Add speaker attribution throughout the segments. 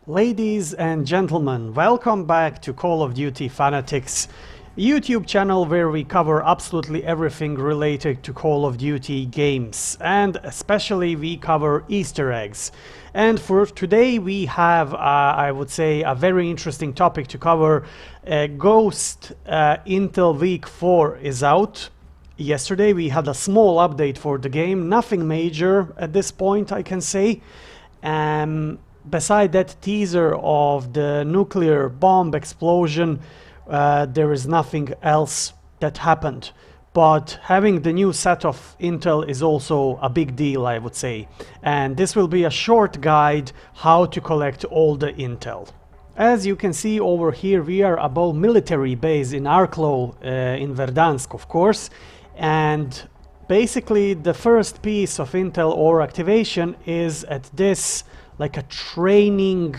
Speaker 1: Ladies and gentlemen, welcome back to Call of Duty Fanatics, YouTube channel where we cover absolutely everything related to Call of Duty games, and especially we cover Easter eggs. And for today we have, I would say, a very interesting topic to cover. Ghost Intel Week 4 is out. Yesterday we had a small update for the game, nothing major at this point, I can say. Beside that teaser of the nuclear bomb explosion, there is nothing else that happened. But having the new set of intel is also a big deal, I would say. And this will be a short guide how to collect all the intel. As you can see over here, we are above military base in Arklow, in Verdansk, of course. And basically the first piece of intel or activation is at this, like a training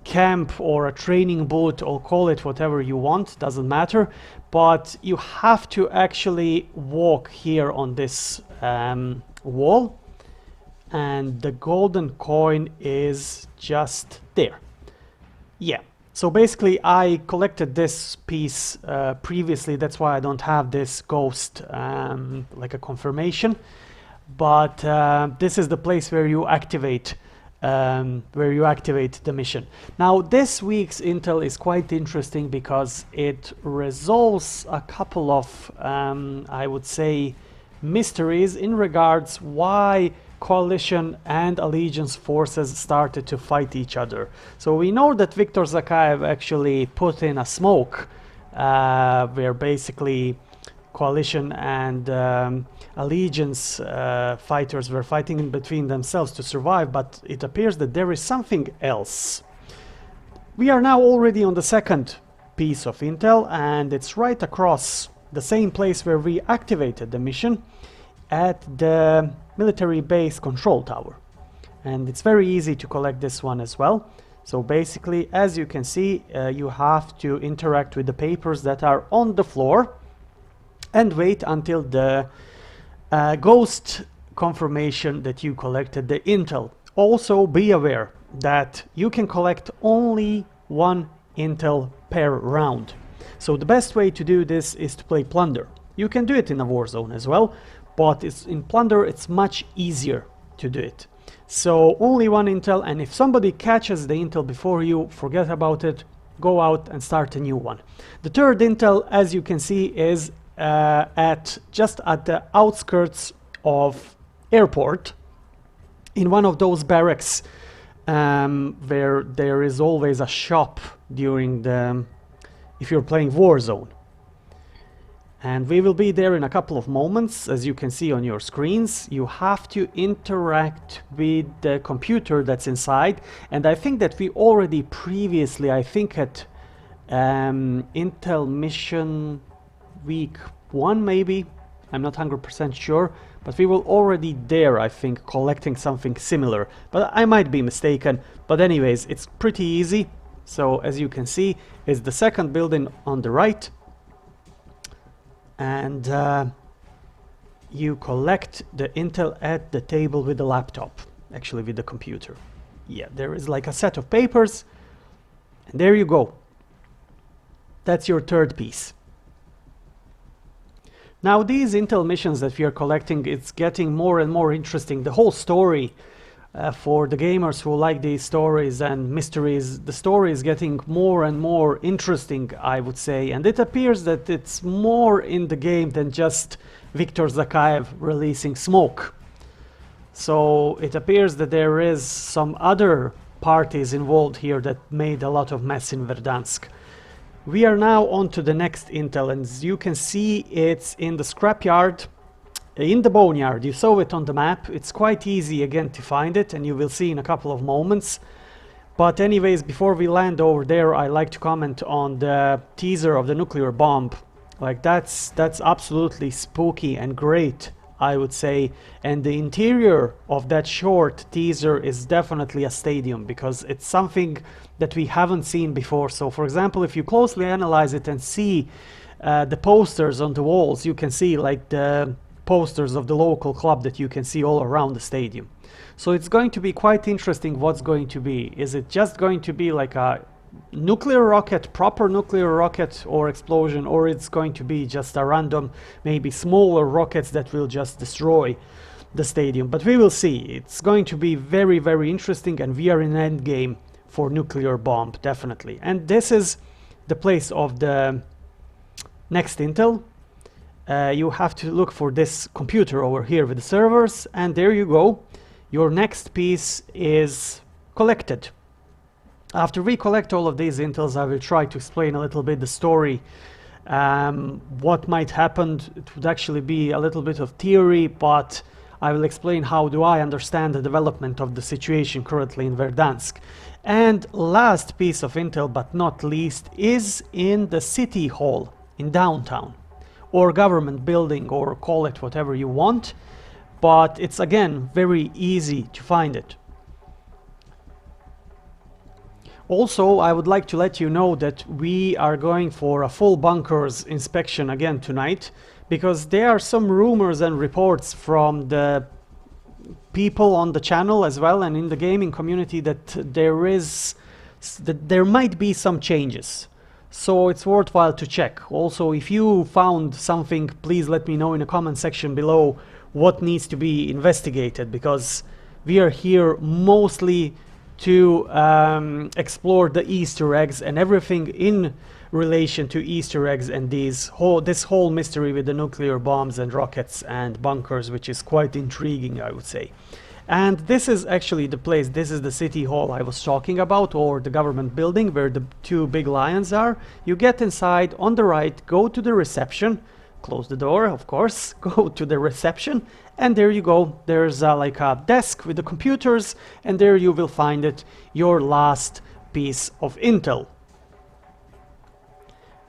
Speaker 1: camp or a training booth, or call it whatever you want, doesn't matter. But you have to actually walk here on this wall, and the golden coin is just there. Yeah, so basically I collected this piece previously, that's why I don't have this ghost like a confirmation. But this is the place where you activate the mission. Now this week's intel is quite interesting because it resolves a couple of I would say mysteries in regards why coalition and allegiance forces started to fight each other. So we know that Viktor Zakayev actually put in a smoke where basically coalition and allegiance fighters were fighting in between themselves to survive, but it appears that there is something else. We are now already on the second piece of intel, and it's right across the same place where we activated the mission at the military base control tower. And it's very easy to collect this one as well. So basically, as you can see, you have to interact with the papers that are on the floor and wait until the ghost confirmation that you collected the intel. Also be aware that you can collect only one intel per round. So the best way to do this is to play plunder. You can do it in a Warzone as well, but in plunder it's much easier to do it. So only one intel, and if somebody catches the intel before you, forget about it, go out and start a new one. The third intel, as you can see, is just at the outskirts of airport, in one of those barracks where there is always a shop during the if you're playing Warzone. And we will be there in a couple of moments. As you can see on your screens, you have to interact with the computer that's inside. And I think that we already previously, I think at Intel Mission Week 1 maybe, I'm not 100% sure, but we were already there, I think, collecting something similar, but I might be mistaken. But anyways, it's pretty easy. So as you can see, it's the second building on the right, and you collect the intel at the table with the laptop, actually with the computer. Yeah, there is like a set of papers, and there you go. That's your third piece. Now these intel missions that we are collecting, it's getting more and more interesting. The whole story, for the gamers who like these stories and mysteries, the story is getting more and more interesting, I would say. And it appears that it's more in the game than just Viktor Zakayev releasing smoke. So it appears that there is some other parties involved here that made a lot of mess in Verdansk. We are now on to the next intel, and as you can see, it's in the scrapyard, in the boneyard. You saw it on the map. It's quite easy again to find it, and you will see in a couple of moments. But anyways, before we land over there, I like to comment on the teaser of the nuclear bomb. Like that's absolutely spooky and great, I would say. And the interior of that short teaser is definitely a stadium, because it's something that we haven't seen before. So for example, if you closely analyze it and see the posters on the walls, you can see like the posters of the local club that you can see all around the stadium. So it's going to be quite interesting what's going to be. Is it just going to be like a nuclear rocket, proper nuclear rocket or explosion, or it's going to be just a random, maybe smaller rockets that will just destroy the stadium? But we will see. It's going to be very, very interesting, and we are in end game for nuclear bomb, definitely. And this is the place of the next intel. You have to look for this computer over here with the servers, and there you go. Your next piece is collected. After we collect all of these intels, I will try to explain a little bit the story, what might happen. It would actually be a little bit of theory, but I will explain how do I understand the development of the situation currently in Verdansk. And last piece of intel, but not least, is in the city hall in downtown, or government building, or call it whatever you want, but it's again very easy to find it. Also, I would like to let you know that we are going for a full bunkers inspection again tonight, because there are some rumors and reports from the people on the channel as well and in the gaming community that there might be some changes. So it's worthwhile to check. Also, if you found something, please let me know in the comment section below what needs to be investigated, because we are here mostly to explore the Easter eggs and everything in relation to Easter eggs and this whole mystery with the nuclear bombs and rockets and bunkers, which is quite intriguing, I would say. And this is actually the place. This is the city hall I was talking about, or the government building where the two big lions are. You get inside on the right, go to the reception, close the door, of course, go to the reception, and there you go. There's like a desk with the computers, and there you will find it, your last piece of intel.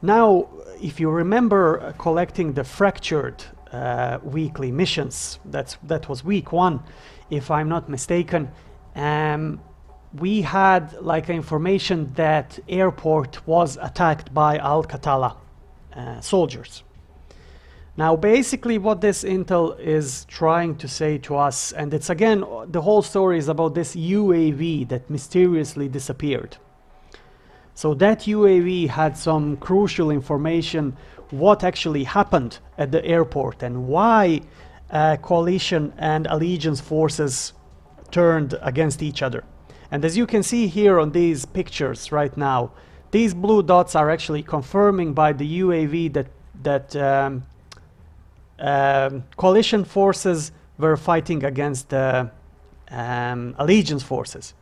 Speaker 1: Now, if you remember collecting the fractured weekly missions, that was week 1, if I'm not mistaken, we had like information that airport was attacked by Al-Qatala soldiers. Now, basically what this intel is trying to say to us, and it's again, the whole story is about this UAV that mysteriously disappeared. So that UAV had some crucial information, what actually happened at the airport and why coalition and allegiance forces turned against each other. And as you can see here on these pictures right now, these blue dots are actually confirming by the UAV that coalition forces were fighting against the allegiance forces.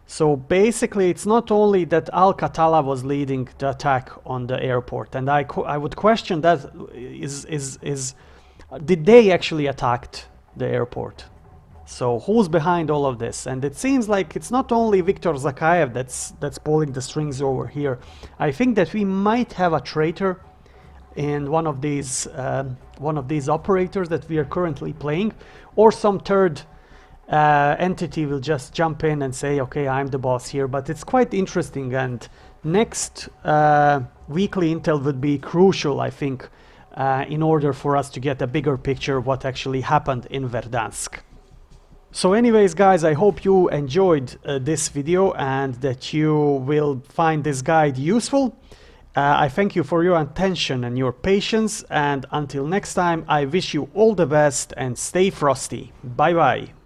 Speaker 1: So basically, it's not only that Al-Qatala was leading the attack on the airport, and I would question that did they actually attack the airport? So who's behind all of this? And it seems like it's not only Viktor Zakayev that's pulling the strings over here. I think that we might have a traitor in one of these operators that we are currently playing, or some third entity will just jump in and say, okay, I'm the boss here. But it's quite interesting, and next weekly intel would be crucial, I think, in order for us to get a bigger picture of what actually happened in Verdansk. So anyways, guys, I hope you enjoyed this video and that you will find this guide useful. I thank you for your attention and your patience, and until next time, I wish you all the best and stay frosty. Bye bye.